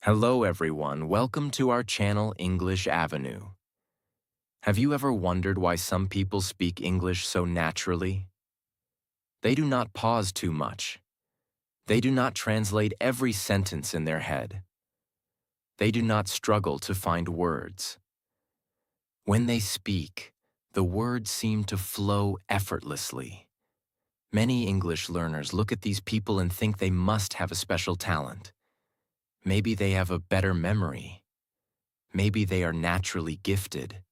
Hello everyone, welcome to our channel English Avenue. Have you ever wondered why some people speak English so naturally? They do not pause too much. They do not translate every sentence in their head. They do not struggle to find words. When they speak, the words seem to flow effortlessly. Many English learners look at these people and think they must have a special talent. Maybe they have a better memory. Maybe they are naturally gifted.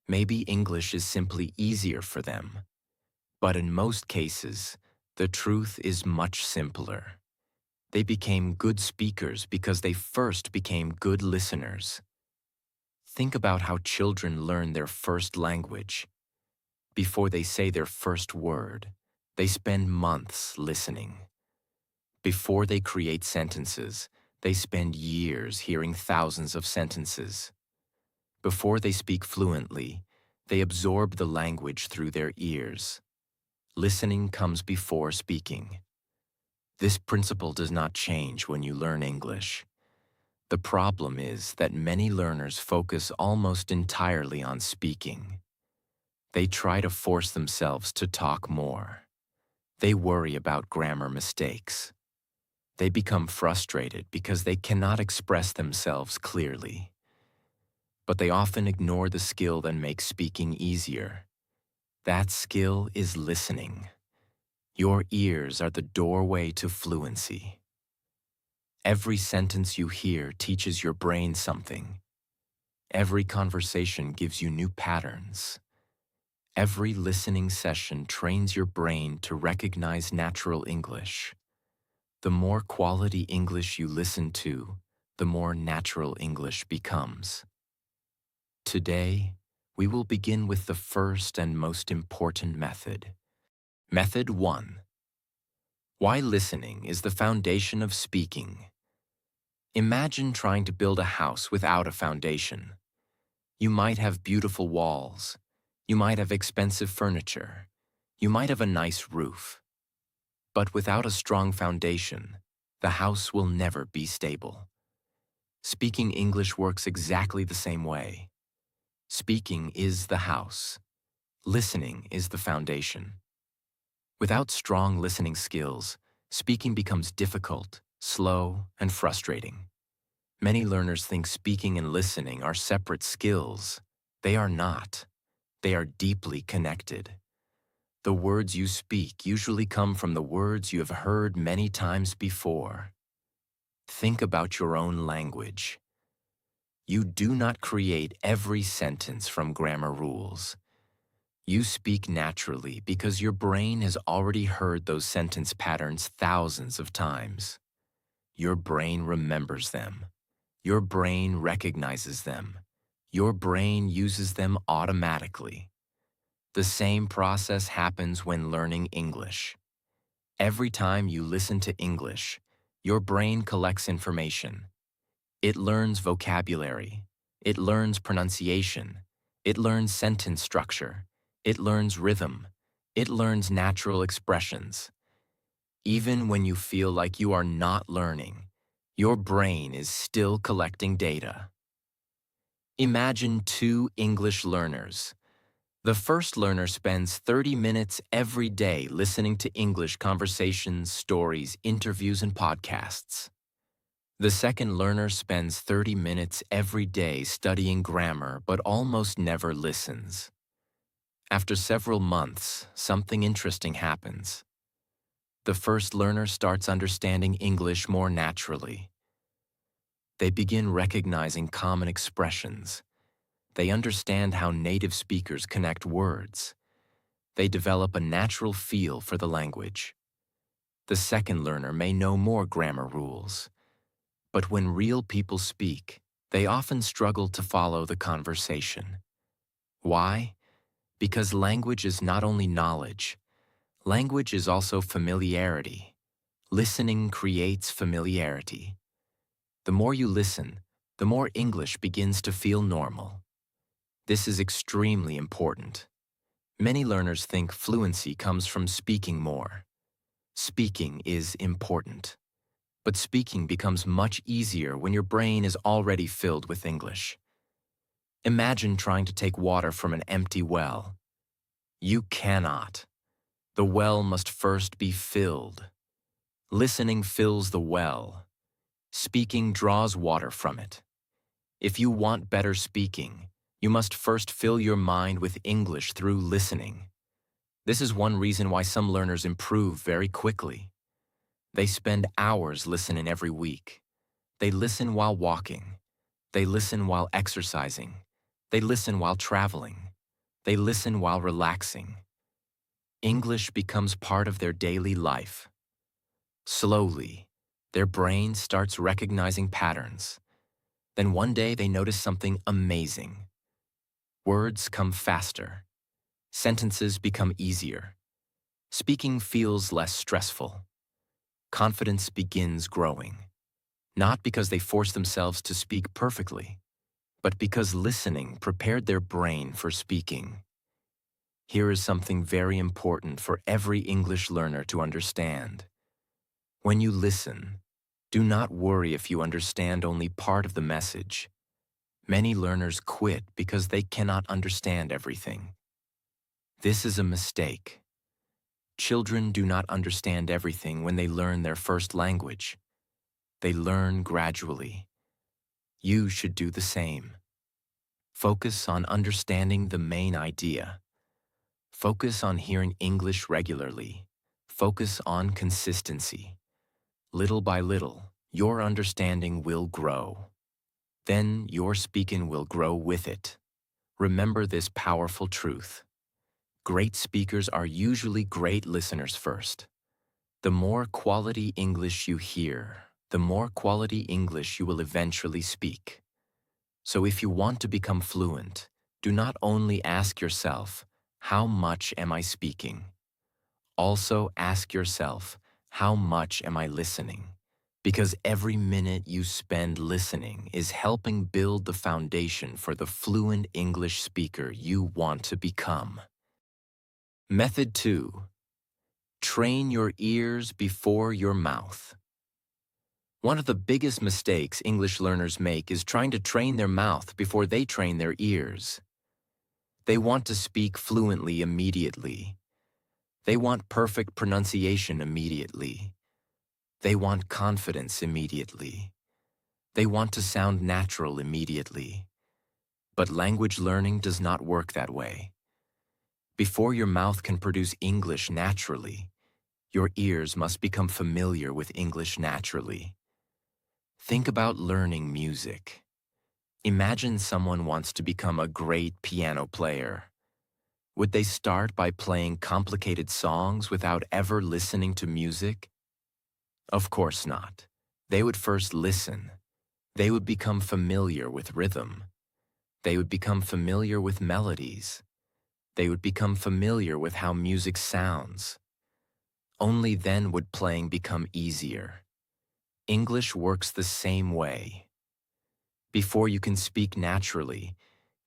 Maybe English is simply easier for them. But in most cases, the truth is much simpler. They became good speakers because they first became good listeners. Think about how children learn their first language. Before they say their first word, they spend months listening. Before they create sentences, they spend years hearing thousands of sentences. Before they speak fluently, they absorb the language through their ears. Listening comes before speaking. This principle does not change when you learn English. The problem is that many learners focus almost entirely on speaking. They try to force themselves to talk more. They worry about grammar mistakes. They become frustrated because they cannot express themselves clearly. But they often ignore the skill that makes speaking easier. That skill is listening. Your ears are the doorway to fluency. Every sentence you hear teaches your brain something. Every conversation gives you new patterns. Every listening session trains your brain to recognize natural English. The more quality English you listen to, the more natural English becomes. Today, we will begin with the first and most important method. Method 1. Why listening is the foundation of speaking. Imagine trying to build a house without a foundation. You might have beautiful walls. You might have expensive furniture. You might have a nice roof. But without a strong foundation, the house will never be stable. Speaking English works exactly the same way. Speaking is the house. Listening is the foundation. Without strong listening skills, speaking becomes difficult, slow, and frustrating. Many learners think speaking and listening are separate skills. They are not. They are deeply connected. The words you speak usually come from the words you have heard many times before. Think about your own language. You do not create every sentence from grammar rules. You speak naturally because your brain has already heard those sentence patterns thousands of times. Your brain remembers them. Your brain recognizes them. Your brain uses them automatically. The same process happens when learning English. Every time you listen to English, your brain collects information. It learns vocabulary. It learns pronunciation. It learns sentence structure. It learns rhythm. It learns natural expressions. Even when you feel like you are not learning, your brain is still collecting data. Imagine two English learners. The first learner spends 30 minutes every day listening to English conversations, stories, interviews, and podcasts. The second learner spends 30 minutes every day studying grammar but almost never listens. After several months, something interesting happens. The first learner starts understanding English more naturally. They begin recognizing common expressions. They understand how native speakers connect words. They develop a natural feel for the language. The second learner may know more grammar rules. But when real people speak, they often struggle to follow the conversation. Why? Because language is not only knowledge. Language is also familiarity. Listening creates familiarity. The more you listen, the more English begins to feel normal. This is extremely important. Many learners think fluency comes from speaking more. Speaking is important. But speaking becomes much easier when your brain is already filled with English. Imagine trying to take water from an empty well. You cannot. The well must first be filled. Listening fills the well. Speaking draws water from it. If you want better speaking, you must first fill your mind with English through listening. This is one reason why some learners improve very quickly. They spend hours listening every week. They listen while walking. They listen while exercising. They listen while traveling. They listen while relaxing. English becomes part of their daily life. Slowly, their brain starts recognizing patterns. Then one day they notice something amazing. Words come faster. Sentences become easier. Speaking feels less stressful. Confidence begins growing. Not because they force themselves to speak perfectly, but because listening prepared their brain for speaking. Here is something very important for every English learner to understand. When you listen, do not worry if you understand only part of the message. Many learners quit because they cannot understand everything. This is a mistake. Children do not understand everything when they learn their first language. They learn gradually. You should do the same. Focus on understanding the main idea. Focus on hearing English regularly. Focus on consistency. Little by little, your understanding will grow. Then your speaking will grow with it. Remember this powerful truth. Great speakers are usually great listeners first. The more quality English you hear, the more quality English you will eventually speak. So if you want to become fluent, do not only ask yourself, how much am I speaking? Also ask yourself, how much am I listening? Because every minute you spend listening is helping build the foundation for the fluent English speaker you want to become. Method 2. Train your ears before your mouth. One of the biggest mistakes English learners make is trying to train their mouth before they train their ears. They want to speak fluently immediately. They want perfect pronunciation immediately. They want confidence immediately. They want to sound natural immediately. But language learning does not work that way. Before your mouth can produce English naturally, your ears must become familiar with English naturally. Think about learning music. Imagine someone wants to become a great piano player. Would they start by playing complicated songs without ever listening to music? Of course not. They would first listen. They would become familiar with rhythm. They would become familiar with melodies. They would become familiar with how music sounds. Only then would playing become easier. English works the same way. Before you can speak naturally,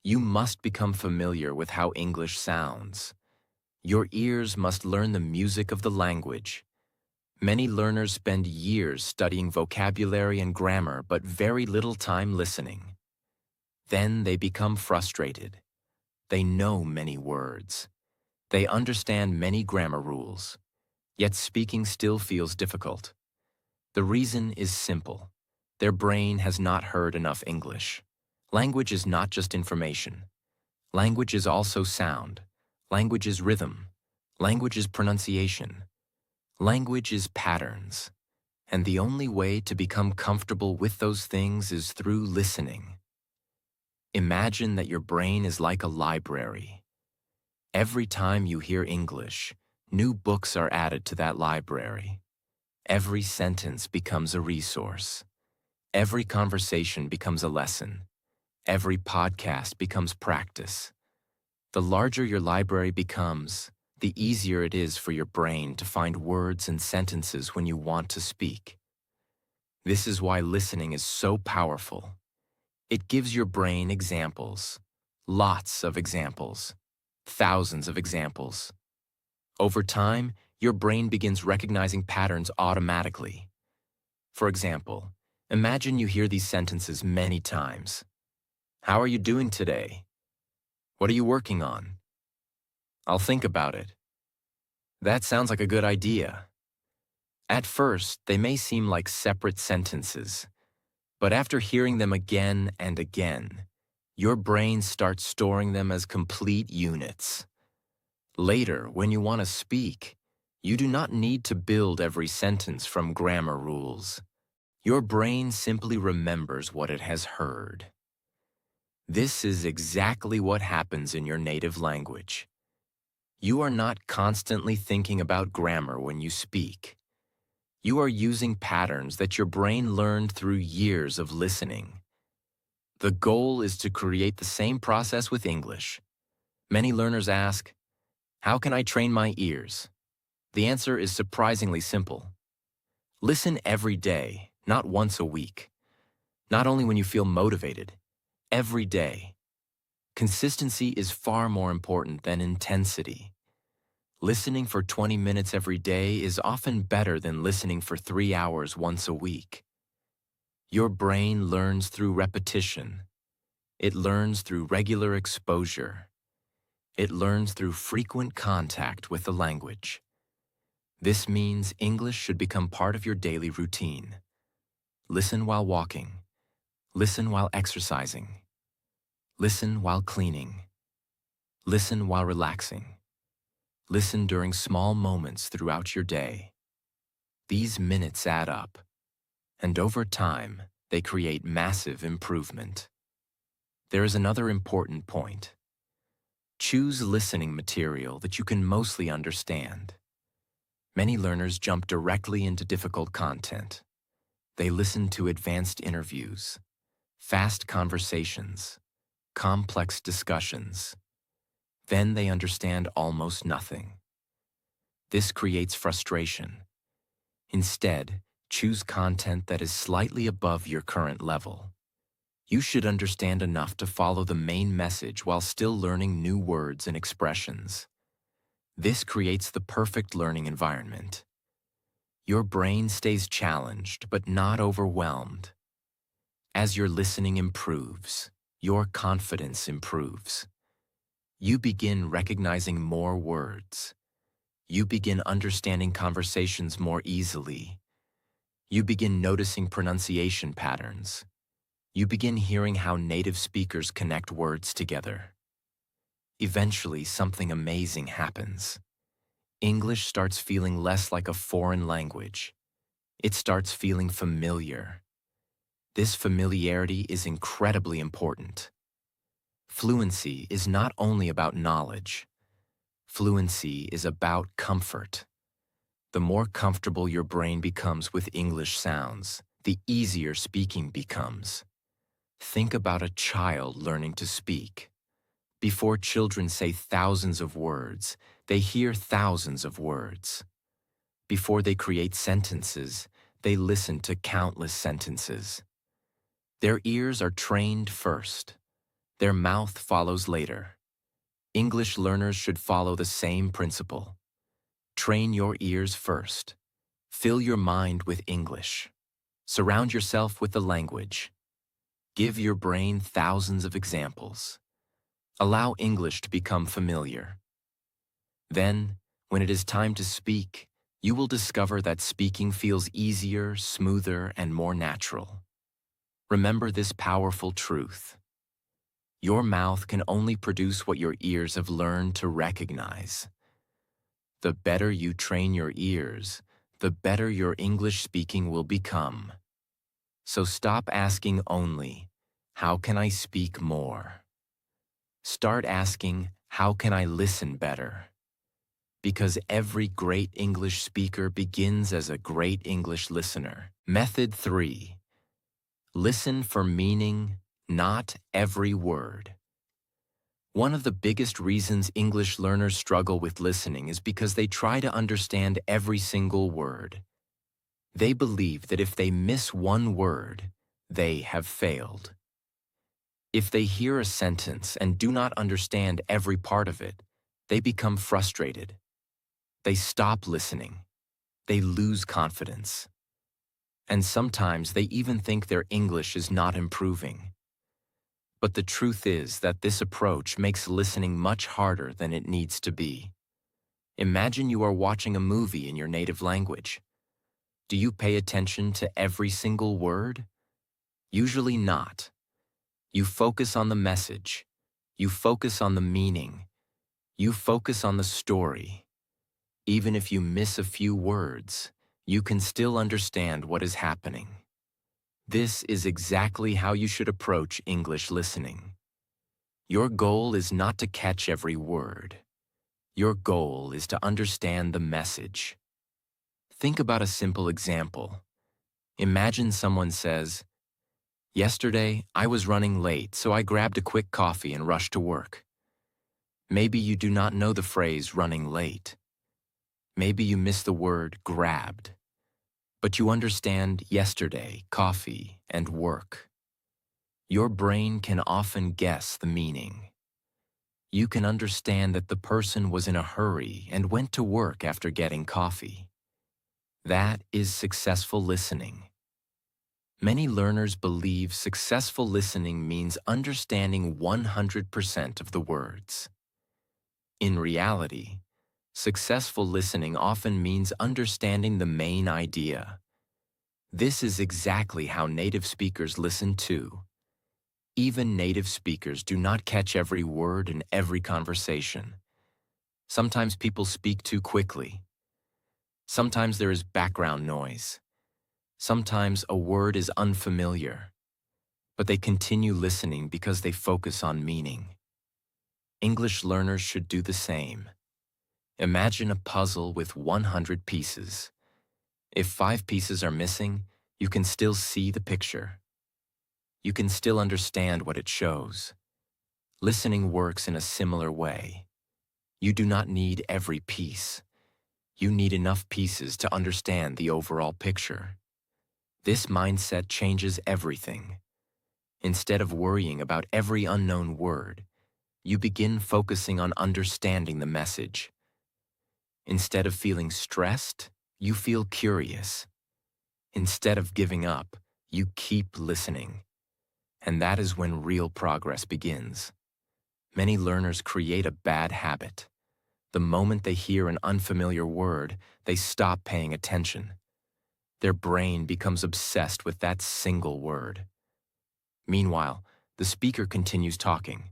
you must become familiar with how English sounds. Your ears must learn the music of the language. Many learners spend years studying vocabulary and grammar but very little time listening. Then they become frustrated. They know many words. They understand many grammar rules. Yet speaking still feels difficult. The reason is simple. Their brain has not heard enough English. Language is not just information. Language is also sound. Language is rhythm. Language is pronunciation. Language is patterns. And the only way to become comfortable with those things is through listening. Imagine that your brain is like a library. Every time you hear English, new books are added to that library. Every sentence becomes a resource. Every conversation becomes a lesson. Every podcast becomes practice. The larger your library becomes, the easier it is for your brain to find words and sentences when you want to speak. This is why listening is so powerful. It gives your brain examples, lots of examples, thousands of examples. Over time, your brain begins recognizing patterns automatically. For example, imagine you hear these sentences many times. How are you doing today? What are you working on? I'll think about it. That sounds like a good idea. At first, they may seem like separate sentences, but after hearing them again and again, your brain starts storing them as complete units. Later, when you want to speak, you do not need to build every sentence from grammar rules. Your brain simply remembers what it has heard. This is exactly what happens in your native language. You are not constantly thinking about grammar when you speak. You are using patterns that your brain learned through years of listening. The goal is to create the same process with English. Many learners ask, how can I train my ears? The answer is surprisingly simple. Listen every day, not once a week. Not only when you feel motivated, every day. Consistency is far more important than intensity. Listening for 20 minutes every day is often better than listening for 3 hours once a week. Your brain learns through repetition. It learns through regular exposure. It learns through frequent contact with the language. This means English should become part of your daily routine. Listen while walking. Listen while exercising. Listen while cleaning. Listen while relaxing. Listen during small moments throughout your day. These minutes add up, and over time, they create massive improvement. There is another important point. Choose listening material that you can mostly understand. Many learners jump directly into difficult content. They listen to advanced interviews, fast conversations, complex discussions. Then they understand almost nothing. This creates frustration. Instead, choose content that is slightly above your current level. You should understand enough to follow the main message while still learning new words and expressions. This creates the perfect learning environment. Your brain stays challenged but not overwhelmed. As your listening improves, your confidence improves. You begin recognizing more words. You begin understanding conversations more easily. You begin noticing pronunciation patterns. You begin hearing how native speakers connect words together. Eventually, something amazing happens. English starts feeling less like a foreign language. It starts feeling familiar. This familiarity is incredibly important. Fluency is not only about knowledge. Fluency is about comfort. The more comfortable your brain becomes with English sounds, the easier speaking becomes. Think about a child learning to speak. Before children say thousands of words, they hear thousands of words. Before they create sentences, they listen to countless sentences. Their ears are trained first. Their mouth follows later. English learners should follow the same principle. Train your ears first. Fill your mind with English. Surround yourself with the language. Give your brain thousands of examples. Allow English to become familiar. Then, when it is time to speak, you will discover that speaking feels easier, smoother, and more natural. Remember this powerful truth. Your mouth can only produce what your ears have learned to recognize. The better you train your ears, the better your English speaking will become. So stop asking only, how can I speak more? Start asking, how can I listen better? Because every great English speaker begins as a great English listener. Method 3. Listen for meaning, not every word. One of the biggest reasons English learners struggle with listening is because they try to understand every single word. They believe that if they miss one word, they have failed. If they hear a sentence and do not understand every part of it, they become frustrated. They stop listening. They lose confidence. And sometimes they even think their English is not improving. But the truth is that this approach makes listening much harder than it needs to be. Imagine you are watching a movie in your native language. Do you pay attention to every single word? Usually not. You focus on the message. You focus on the meaning. You focus on the story. Even if you miss a few words, you can still understand what is happening. This is exactly how you should approach English listening. Your goal is not to catch every word. Your goal is to understand the message. Think about a simple example. Imagine someone says, "Yesterday, I was running late, so I grabbed a quick coffee and rushed to work." Maybe you do not know the phrase running late. Maybe you miss the word grabbed. But you understand yesterday, coffee, and work. Your brain can often guess the meaning. You can understand that the person was in a hurry and went to work after getting coffee. That is successful listening. Many learners believe successful listening means understanding 100% of the words. In reality, successful listening often means understanding the main idea. This is exactly how native speakers listen too. Even native speakers do not catch every word in every conversation. Sometimes people speak too quickly. Sometimes there is background noise. Sometimes a word is unfamiliar. But they continue listening because they focus on meaning. English learners should do the same. Imagine a puzzle with 100 pieces. If 5 pieces are missing, you can still see the picture. You can still understand what it shows. Listening works in a similar way. You do not need every piece. You need enough pieces to understand the overall picture. This mindset changes everything. Instead of worrying about every unknown word, you begin focusing on understanding the message. Instead of feeling stressed, you feel curious. Instead of giving up, you keep listening. And that is when real progress begins. Many learners create a bad habit. The moment they hear an unfamiliar word, they stop paying attention. Their brain becomes obsessed with that single word. Meanwhile, the speaker continues talking.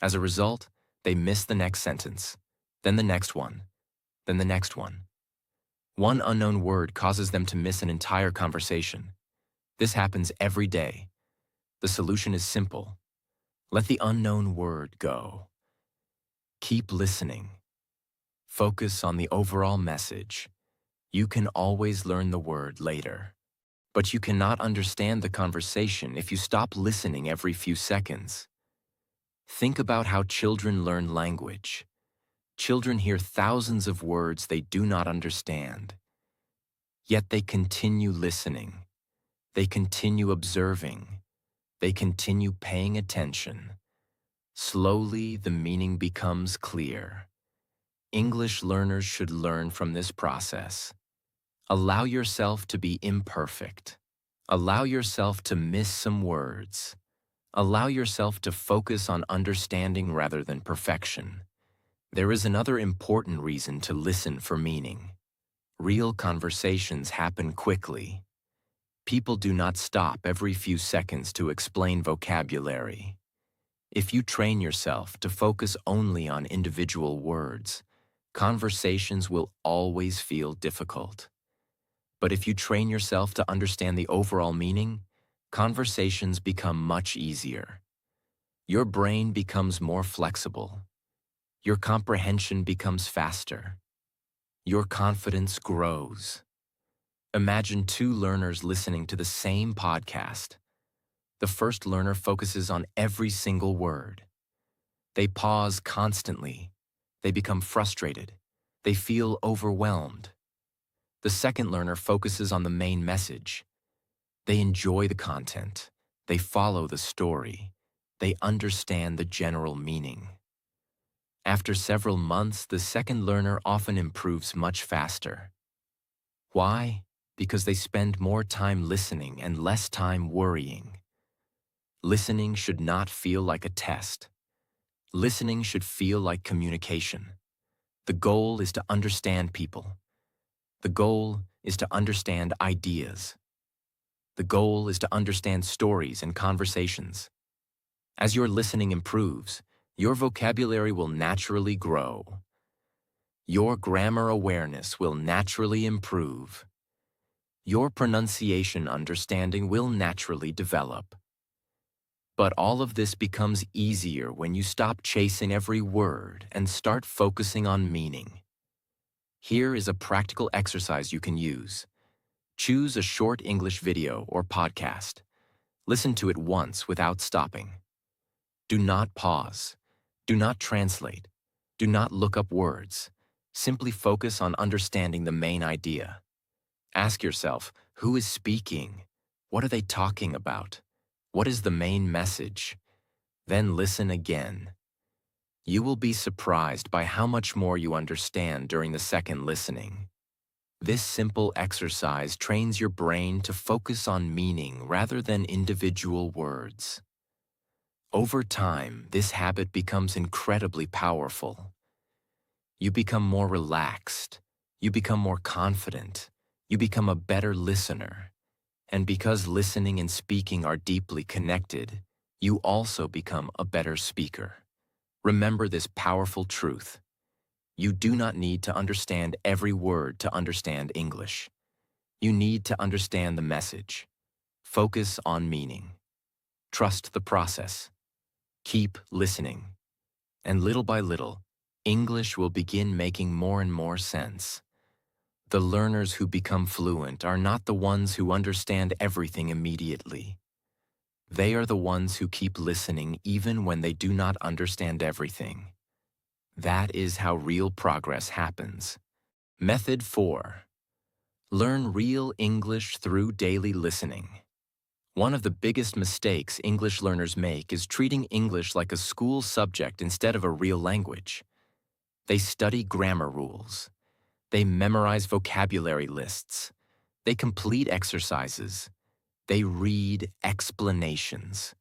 As a result, they miss the next sentence, then the next one, then the next one. One unknown word causes them to miss an entire conversation. This happens every day. The solution is simple. Let the unknown word go. Keep listening. Focus on the overall message. You can always learn the word later. But you cannot understand the conversation if you stop listening every few seconds. Think about how children learn language. Children hear thousands of words they do not understand. Yet they continue listening. They continue observing. They continue paying attention. Slowly, the meaning becomes clear. English learners should learn from this process. Allow yourself to be imperfect. Allow yourself to miss some words. Allow yourself to focus on understanding rather than perfection. There is another important reason to listen for meaning. Real conversations happen quickly. People do not stop every few seconds to explain vocabulary. If you train yourself to focus only on individual words, conversations will always feel difficult. But if you train yourself to understand the overall meaning, conversations become much easier. Your brain becomes more flexible. Your comprehension becomes faster. Your confidence grows. Imagine two learners listening to the same podcast. The first learner focuses on every single word. They pause constantly. They become frustrated. They feel overwhelmed. The second learner focuses on the main message. They enjoy the content. They follow the story. They understand the general meaning. After several months, the second learner often improves much faster. Why? Because they spend more time listening and less time worrying. Listening should not feel like a test. Listening should feel like communication. The goal is to understand people. The goal is to understand ideas. The goal is to understand stories and conversations. As your listening improves, your vocabulary will naturally grow. Your grammar awareness will naturally improve. Your pronunciation understanding will naturally develop. But all of this becomes easier when you stop chasing every word and start focusing on meaning. Here is a practical exercise you can use. Choose a short English video or podcast. Listen to it once without stopping. Do not pause. Do not translate. Do not look up words. Simply focus on understanding the main idea. Ask yourself, who is speaking? What are they talking about? What is the main message? Then listen again. You will be surprised by how much more you understand during the second listening. This simple exercise trains your brain to focus on meaning rather than individual words. Over time, this habit becomes incredibly powerful. You become more relaxed. You become more confident. You become a better listener. And because listening and speaking are deeply connected, you also become a better speaker. Remember this powerful truth. You do not need to understand every word to understand English. You need to understand the message. Focus on meaning. Trust the process. Keep listening. And little by little, English will begin making more and more sense. The learners who become fluent are not the ones who understand everything immediately. They are the ones who keep listening even when they do not understand everything. That is how real progress happens. Method 4. Learn real English through daily listening. One of the biggest mistakes English learners make is treating English like a school subject instead of a real language. They study grammar rules. They memorize vocabulary lists. They complete exercises. They read explanations.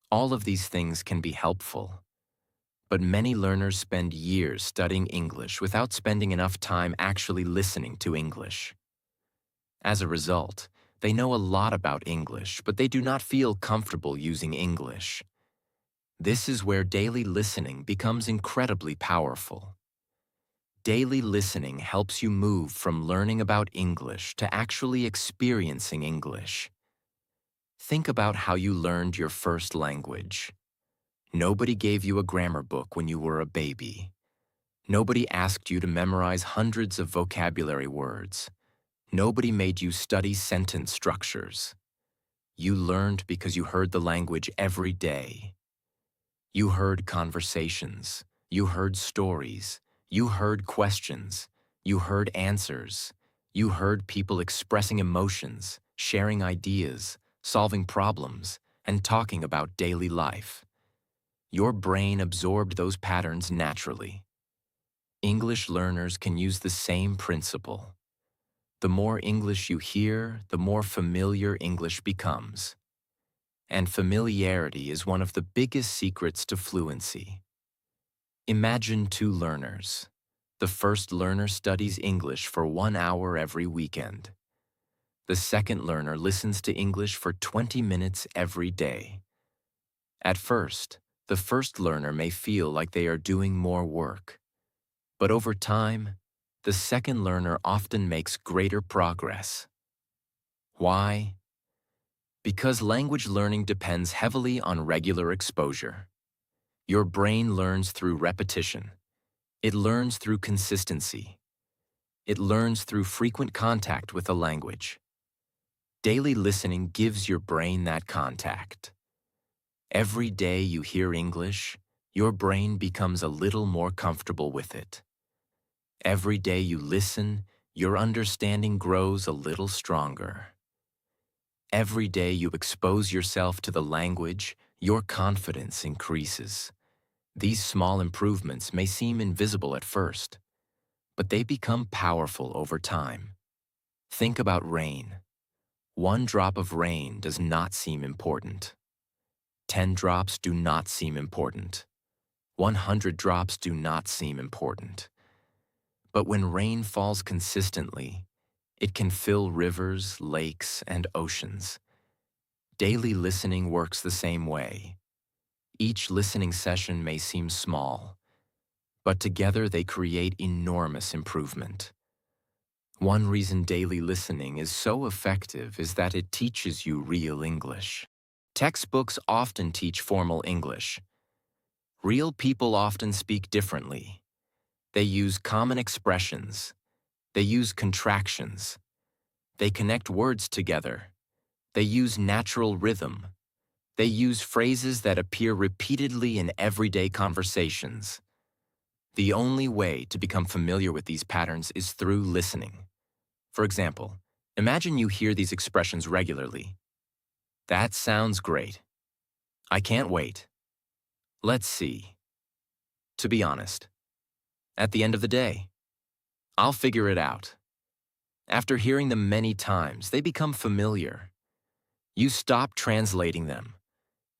All of these things can be helpful. But many learners spend years studying English without spending enough time actually listening to English. As a result, they know a lot about English, but they do not feel comfortable using English. This is where daily listening becomes incredibly powerful. Daily listening helps you move from learning about English to actually experiencing English. Think about how you learned your first language. Nobody gave you a grammar book when you were a baby. Nobody asked you to memorize hundreds of vocabulary words. Nobody made you study sentence structures. You learned because you heard the language every day. You heard conversations. You heard stories. You heard questions. You heard answers. You heard people expressing emotions, sharing ideas, solving problems, and talking about daily life. Your brain absorbed those patterns naturally. English learners can use the same principle. The more English you hear, the more familiar English becomes. And familiarity is one of the biggest secrets to fluency. Imagine two learners. The first learner studies English for 1 hour every weekend. The second learner listens to English for 20 minutes every day. At first, the first learner may feel like they are doing more work. But over time, the second learner often makes greater progress. Why? Because language learning depends heavily on regular exposure. Your brain learns through repetition. It learns through consistency. It learns through frequent contact with the language. Daily listening gives your brain that contact. Every day you hear English, your brain becomes a little more comfortable with it. Every day you listen, your understanding grows a little stronger. Every day you expose yourself to the language, your confidence increases. These small improvements may seem invisible at first, but they become powerful over time. Think about rain. One drop of rain does not seem important. 10 drops do not seem important. 100 drops do not seem important. But when rain falls consistently, it can fill rivers, lakes, and oceans. Daily listening works the same way. Each listening session may seem small, but together they create enormous improvement. One reason daily listening is so effective is that it teaches you real English. Textbooks often teach formal English. Real people often speak differently. They use common expressions. They use contractions. They connect words together. They use natural rhythm. They use phrases that appear repeatedly in everyday conversations. The only way to become familiar with these patterns is through listening. For example, imagine you hear these expressions regularly. That sounds great. I can't wait. Let's see. To be honest, at the end of the day, I'll figure it out. After hearing them many times, they become familiar. You stop translating them.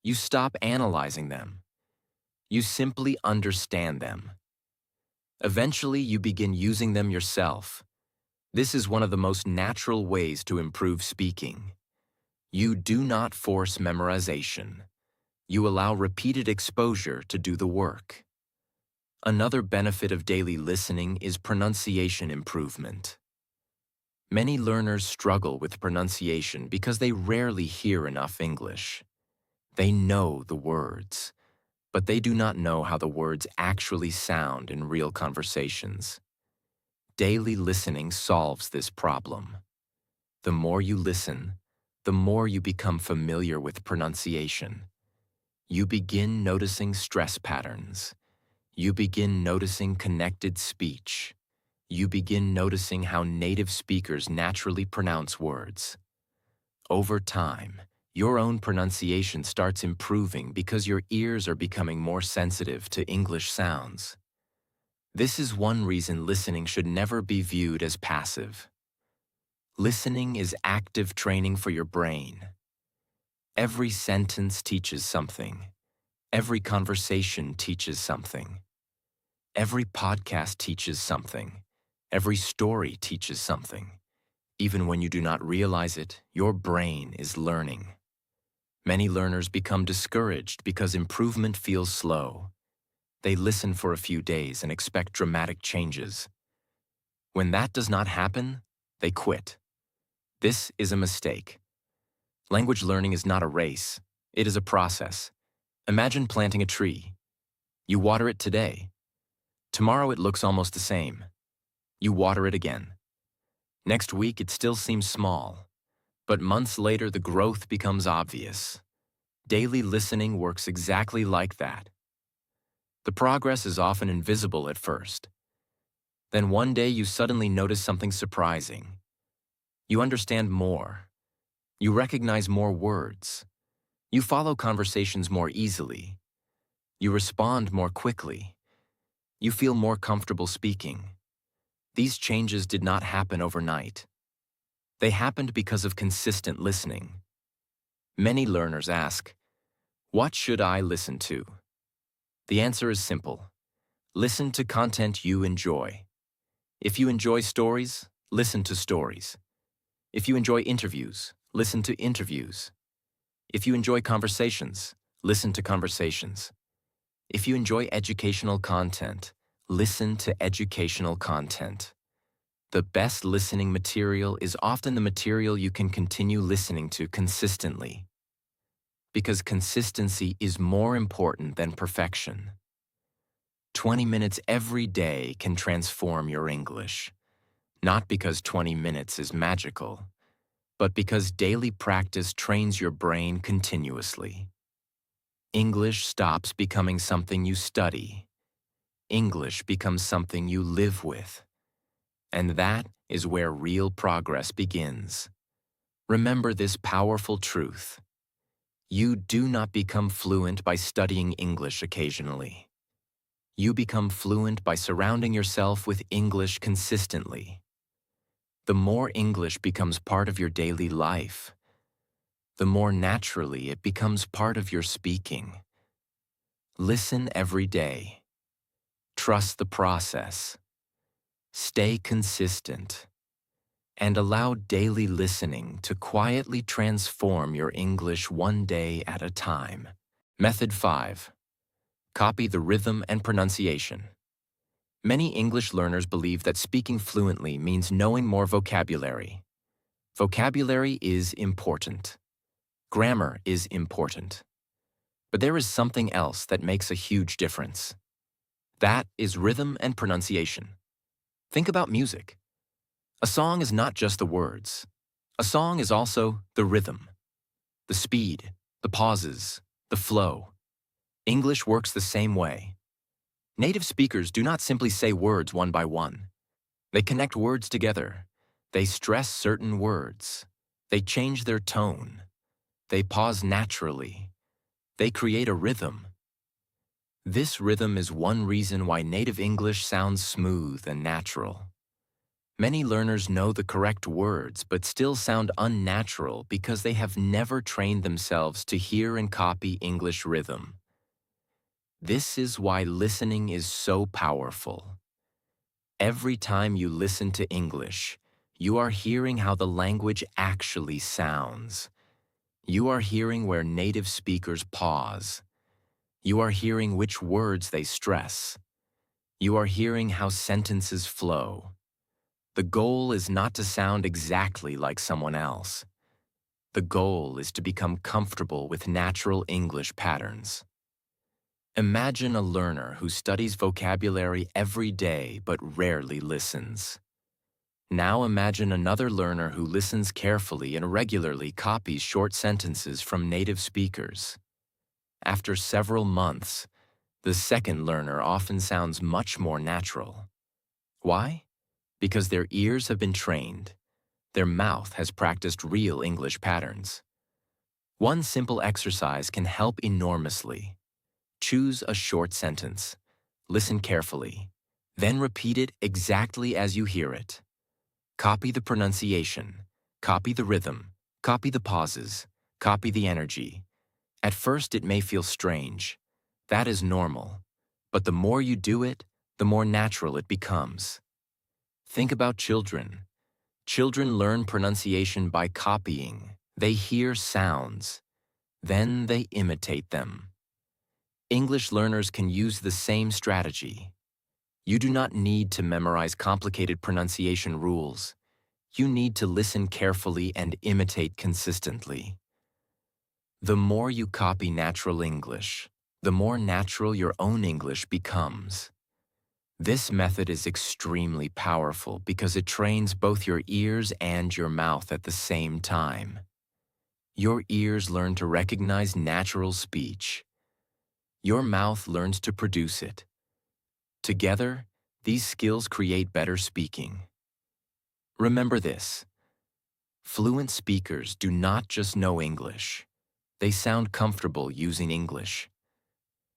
You stop analyzing them. You simply understand them. Eventually, you begin using them yourself. This is one of the most natural ways to improve speaking. You do not force memorization. You allow repeated exposure to do the work. Another benefit of daily listening is pronunciation improvement. Many learners struggle with pronunciation because they rarely hear enough English. They know the words, but they do not know how the words actually sound in real conversations. Daily listening solves this problem. The more you listen, the more you become familiar with pronunciation. You begin noticing stress patterns. You begin noticing connected speech. You begin noticing how native speakers naturally pronounce words. Over time, your own pronunciation starts improving because your ears are becoming more sensitive to English sounds. This is one reason listening should never be viewed as passive. Listening is active training for your brain. Every sentence teaches something. Every conversation teaches something. Every podcast teaches something. Every story teaches something. Even when you do not realize it, your brain is learning. Many learners become discouraged because improvement feels slow. They listen for a few days and expect dramatic changes. When that does not happen, they quit. This is a mistake. Language learning is not a race. It is a process. Imagine planting a tree. You water it today. Tomorrow it looks almost the same. You water it again. Next week it still seems small, but months later the growth becomes obvious. Daily listening works exactly like that. The progress is often invisible at first. Then one day you suddenly notice something surprising. You understand more. You recognize more words. You follow conversations more easily. You respond more quickly. You feel more comfortable speaking. These changes did not happen overnight. They happened because of consistent listening. Many learners ask, "What should I listen to?" The answer is simple. Listen to content you enjoy. If you enjoy stories, listen to stories. If you enjoy interviews, listen to interviews. If you enjoy conversations, listen to conversations. If you enjoy educational content, listen to educational content. The best listening material is often the material you can continue listening to consistently. Because consistency is more important than perfection. 20 minutes every day can transform your English. Not because 20 minutes is magical, but because daily practice trains your brain continuously. English stops becoming something you study. English becomes something you live with. And that is where real progress begins. Remember this powerful truth. You do not become fluent by studying English occasionally. You become fluent by surrounding yourself with English consistently. The more English becomes part of your daily life, the more naturally it becomes part of your speaking. Listen every day. Trust the process. Stay consistent. And allow daily listening to quietly transform your English one day at a time. Method 5. Copy the rhythm and pronunciation. Many English learners believe that speaking fluently means knowing more vocabulary. Vocabulary is important. Grammar is important. But there is something else that makes a huge difference. That is rhythm and pronunciation. Think about music. A song is not just the words. A song is also the rhythm, the speed, the pauses, the flow. English works the same way. Native speakers do not simply say words one by one. They connect words together. They stress certain words. They change their tone. They pause naturally. They create a rhythm. This rhythm is one reason why native English sounds smooth and natural. Many learners know the correct words but still sound unnatural because they have never trained themselves to hear and copy English rhythm. This is why listening is so powerful. Every time you listen to English, you are hearing how the language actually sounds. You are hearing where native speakers pause. You are hearing which words they stress. You are hearing how sentences flow. The goal is not to sound exactly like someone else. The goal is to become comfortable with natural English patterns. Imagine a learner who studies vocabulary every day but rarely listens. Now imagine another learner who listens carefully and regularly copies short sentences from native speakers. After several months, the second learner often sounds much more natural. Why? Because their ears have been trained. Their mouth has practiced real English patterns. One simple exercise can help enormously. Choose a short sentence. Listen carefully. Then repeat it exactly as you hear it. Copy the pronunciation. Copy the rhythm. Copy the pauses. Copy the energy. At first, it may feel strange. That is normal. But the more you do it, the more natural it becomes. Think about children. Children learn pronunciation by copying. They hear sounds. Then they imitate them. English learners can use the same strategy. You do not need to memorize complicated pronunciation rules. You need to listen carefully and imitate consistently. The more you copy natural English, the more natural your own English becomes. This method is extremely powerful because it trains both your ears and your mouth at the same time. Your ears learn to recognize natural speech. Your mouth learns to produce it. Together, these skills create better speaking. Remember this: fluent speakers do not just know English. They sound comfortable using English.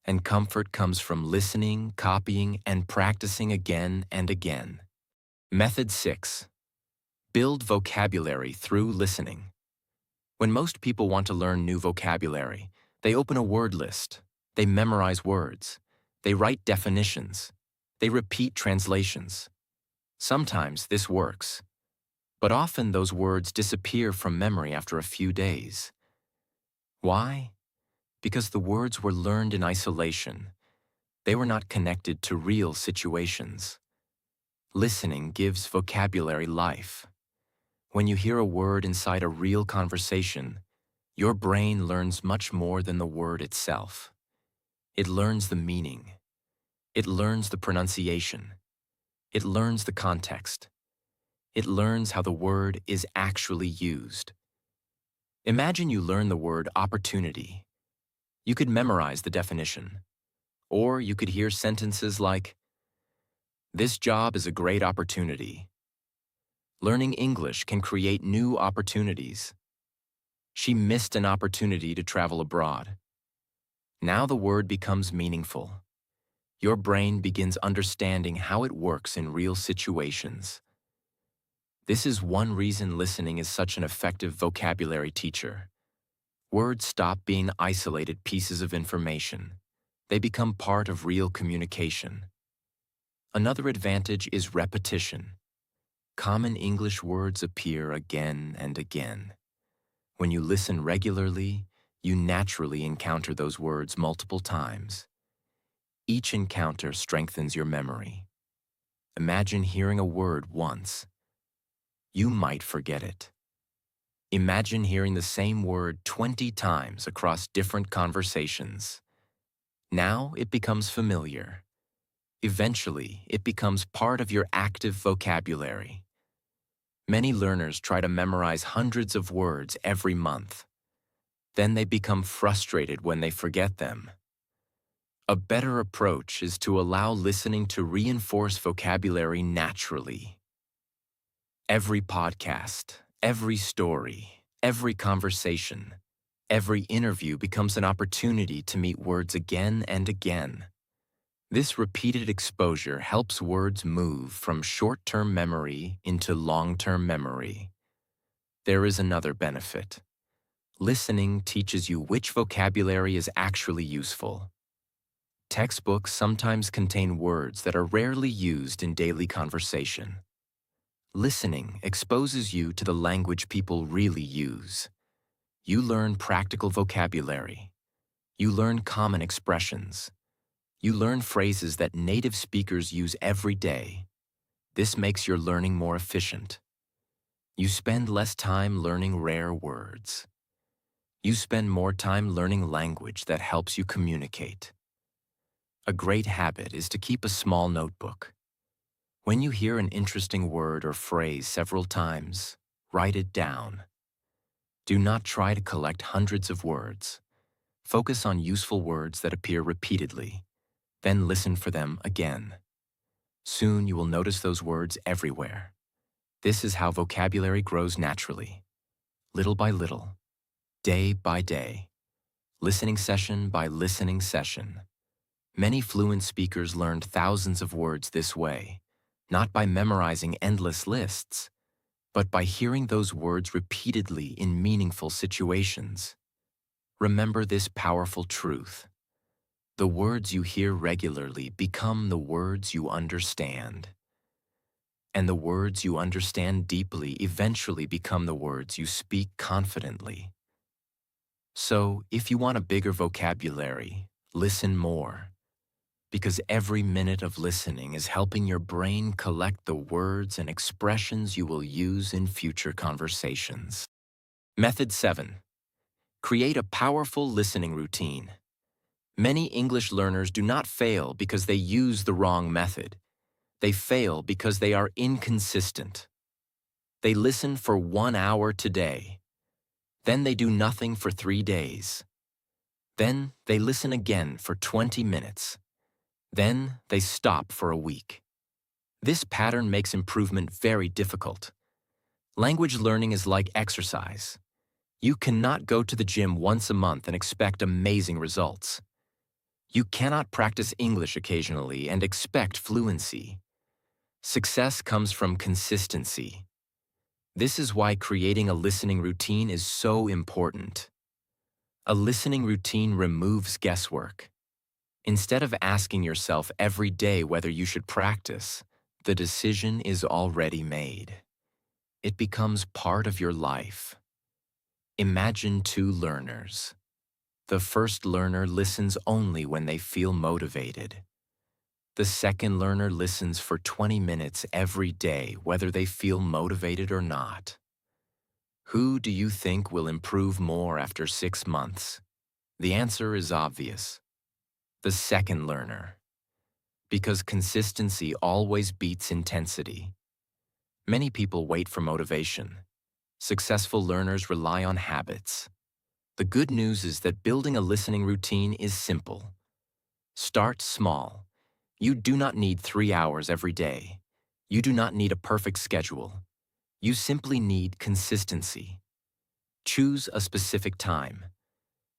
And comfort comes from listening, copying, and practicing again and again. Method 6. Build vocabulary through listening. When most people want to learn new vocabulary, they open a word list. They memorize words. They write definitions. They repeat translations. Sometimes this works, but often those words disappear from memory after a few days. Why? Because the words were learned in isolation. They were not connected to real situations. Listening gives vocabulary life. When you hear a word inside a real conversation, your brain learns much more than the word itself. It learns the meaning. It learns the pronunciation. It learns the context. It learns how the word is actually used. Imagine you learn the word opportunity. You could memorize the definition. Or you could hear sentences like, "This job is a great opportunity." Learning English can create new opportunities. She missed an opportunity to travel abroad. Now the word becomes meaningful. Your brain begins understanding how it works in real situations. This is one reason listening is such an effective vocabulary teacher. Words stop being isolated pieces of information. They become part of real communication. Another advantage is repetition. Common English words appear again and again. When you listen regularly, you naturally encounter those words multiple times. Each encounter strengthens your memory. Imagine hearing a word once. You might forget it. Imagine hearing the same word 20 times across different conversations. Now it becomes familiar. Eventually, it becomes part of your active vocabulary. Many learners try to memorize hundreds of words every month. Then they become frustrated when they forget them. A better approach is to allow listening to reinforce vocabulary naturally. Every podcast, every story, every conversation, every interview becomes an opportunity to meet words again and again. This repeated exposure helps words move from short-term memory into long-term memory. There is another benefit. Listening teaches you which vocabulary is actually useful. Textbooks sometimes contain words that are rarely used in daily conversation. Listening exposes you to the language people really use. You learn practical vocabulary. You learn common expressions. You learn phrases that native speakers use every day. This makes your learning more efficient. You spend less time learning rare words. You spend more time learning language that helps you communicate. A great habit is to keep a small notebook. When you hear an interesting word or phrase several times, write it down. Do not try to collect hundreds of words. Focus on useful words that appear repeatedly. Then listen for them again. Soon you will notice those words everywhere. This is how vocabulary grows naturally, little by little, day by day, listening session by listening session. Many fluent speakers learned thousands of words this way, not by memorizing endless lists, but by hearing those words repeatedly in meaningful situations. Remember this powerful truth. The words you hear regularly become the words you understand. And the words you understand deeply eventually become the words you speak confidently. So, if you want a bigger vocabulary, listen more. Because every minute of listening is helping your brain collect the words and expressions you will use in future conversations. Method 7. Create a powerful listening routine. Many English learners do not fail because they use the wrong method. They fail because they are inconsistent. They listen for 1 hour today. Then they do nothing for 3 days. Then they listen again for 20 minutes. Then they stop for a week. This pattern makes improvement very difficult. Language learning is like exercise. You cannot go to the gym once a month and expect amazing results. You cannot practice English occasionally and expect fluency. Success comes from consistency. This is why creating a listening routine is so important. A listening routine removes guesswork. Instead of asking yourself every day whether you should practice, the decision is already made. It becomes part of your life. Imagine two learners. The first learner listens only when they feel motivated. The second learner listens for 20 minutes every day, whether they feel motivated or not. Who do you think will improve more after 6 months? The answer is obvious. The second learner. Because consistency always beats intensity. Many people wait for motivation. Successful learners rely on habits. The good news is that building a listening routine is simple. Start small. You do not need 3 hours every day. You do not need a perfect schedule. You simply need consistency. Choose a specific time.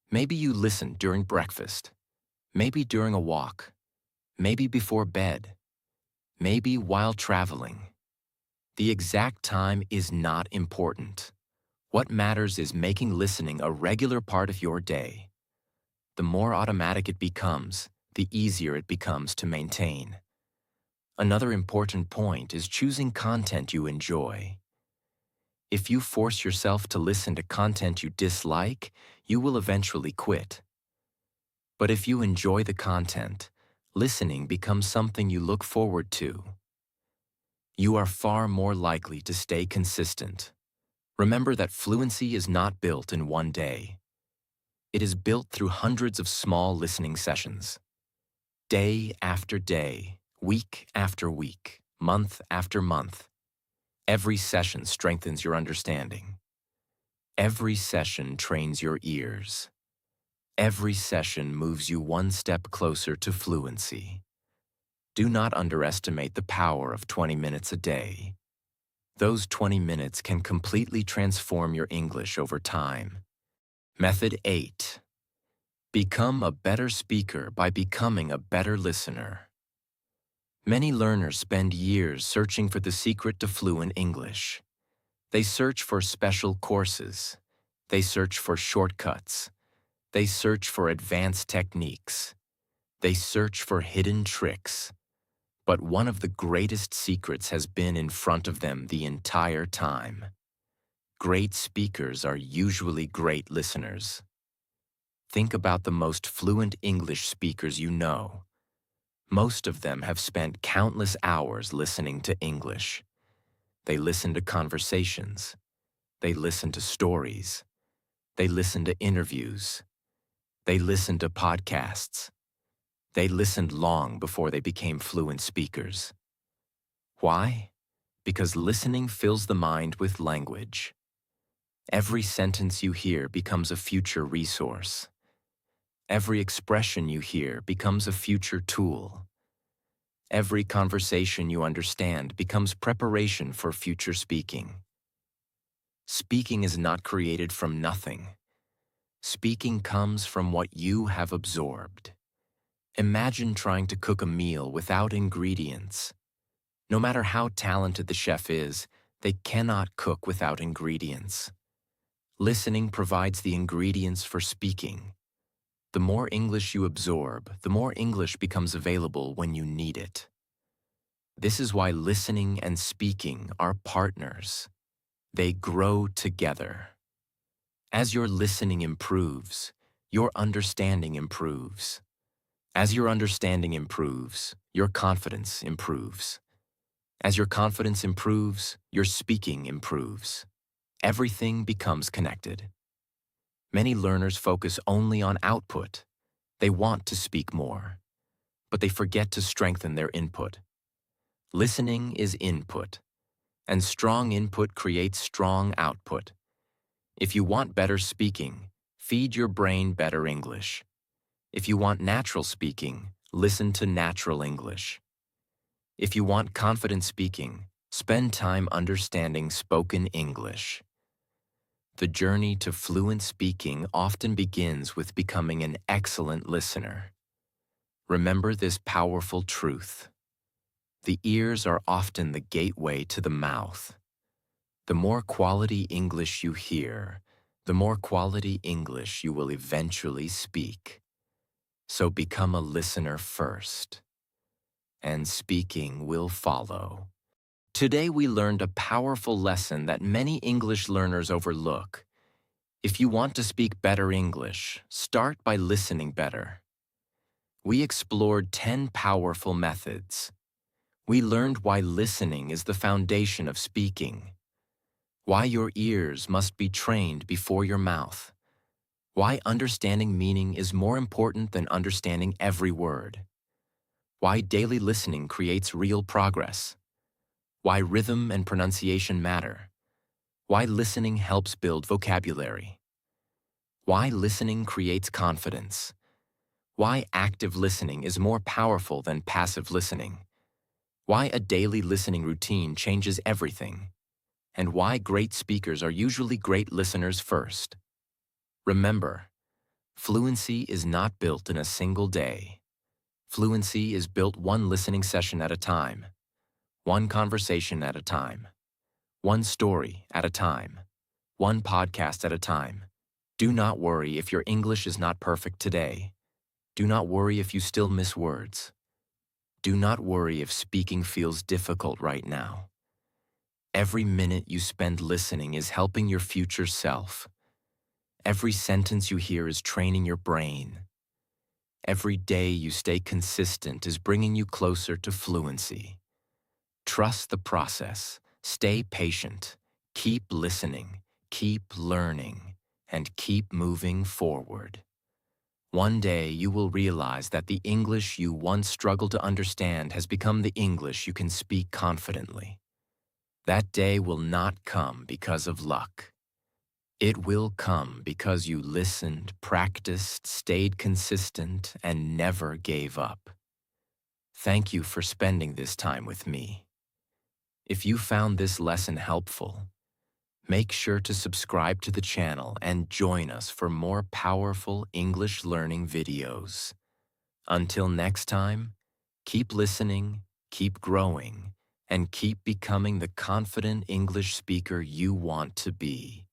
Maybe you listen during breakfast. Maybe during a walk. Maybe before bed. Maybe while traveling. The exact time is not important. What matters is making listening a regular part of your day. The more automatic it becomes, the easier it becomes to maintain. Another important point is choosing content you enjoy. If you force yourself to listen to content you dislike, you will eventually quit. But if you enjoy the content, listening becomes something you look forward to. You are far more likely to stay consistent. Remember that fluency is not built in one day. It is built through hundreds of small listening sessions. Day after day, week after week, month after month. Every session strengthens your understanding. Every session trains your ears. Every session moves you one step closer to fluency. Do not underestimate the power of 20 minutes a day. Those 20 minutes can completely transform your English over time. Method 8. Become a better speaker by becoming a better listener. Many learners spend years searching for the secret to fluent English. They search for special courses. They search for shortcuts. They search for advanced techniques. They search for hidden tricks. But one of the greatest secrets has been in front of them the entire time. Great speakers are usually great listeners. Think about the most fluent English speakers you know. Most of them have spent countless hours listening to English. They listen to conversations. They listen to stories. They listen to interviews. They listen to podcasts. They listened long before they became fluent speakers. Why? Because listening fills the mind with language. Every sentence you hear becomes a future resource. Every expression you hear becomes a future tool. Every conversation you understand becomes preparation for future speaking. Speaking is not created from nothing. Speaking comes from what you have absorbed. Imagine trying to cook a meal without ingredients. No matter how talented the chef is, they cannot cook without ingredients. Listening provides the ingredients for speaking. The more English you absorb, the more English becomes available when you need it. This is why listening and speaking are partners. They grow together. As your listening improves, your understanding improves. As your understanding improves, your confidence improves. As your confidence improves, your speaking improves. Everything becomes connected. Many learners focus only on output. They want to speak more, but they forget to strengthen their input. Listening is input, and strong input creates strong output. If you want better speaking, feed your brain better English. If you want natural speaking, listen to natural English. If you want confident speaking, spend time understanding spoken English. The journey to fluent speaking often begins with becoming an excellent listener. Remember this powerful truth. The ears are often the gateway to the mouth. The more quality English you hear, the more quality English you will eventually speak. So become a listener first, and speaking will follow. Today we learned a powerful lesson that many English learners overlook. If you want to speak better English, start by listening better. We explored 10 powerful methods. We learned why listening is the foundation of speaking, why your ears must be trained before your mouth, why understanding meaning is more important than understanding every word, why daily listening creates real progress, why rhythm and pronunciation matter, why listening helps build vocabulary, why listening creates confidence, why active listening is more powerful than passive listening, why a daily listening routine changes everything, and why great speakers are usually great listeners first. Remember, fluency is not built in a single day. Fluency is built one listening session at a time, one conversation at a time. one story at a time, one podcast at a time. Do not worry if your English is not perfect today. Do not worry if you still miss words. Do not worry if speaking feels difficult right now. Every minute you spend listening is helping your future self. Every sentence you hear is training your brain. Every day you stay consistent is bringing you closer to fluency. Trust the process. Stay patient. Keep listening. Keep learning. And keep moving forward. One day you will realize that the English you once struggled to understand has become the English you can speak confidently. That day will not come because of luck. It will come because you listened, practiced, stayed consistent, and never gave up. Thank you for spending this time with me. If you found this lesson helpful, make sure to subscribe to the channel and join us for more powerful English learning videos. Until next time, keep listening, keep growing, and keep becoming the confident English speaker you want to be.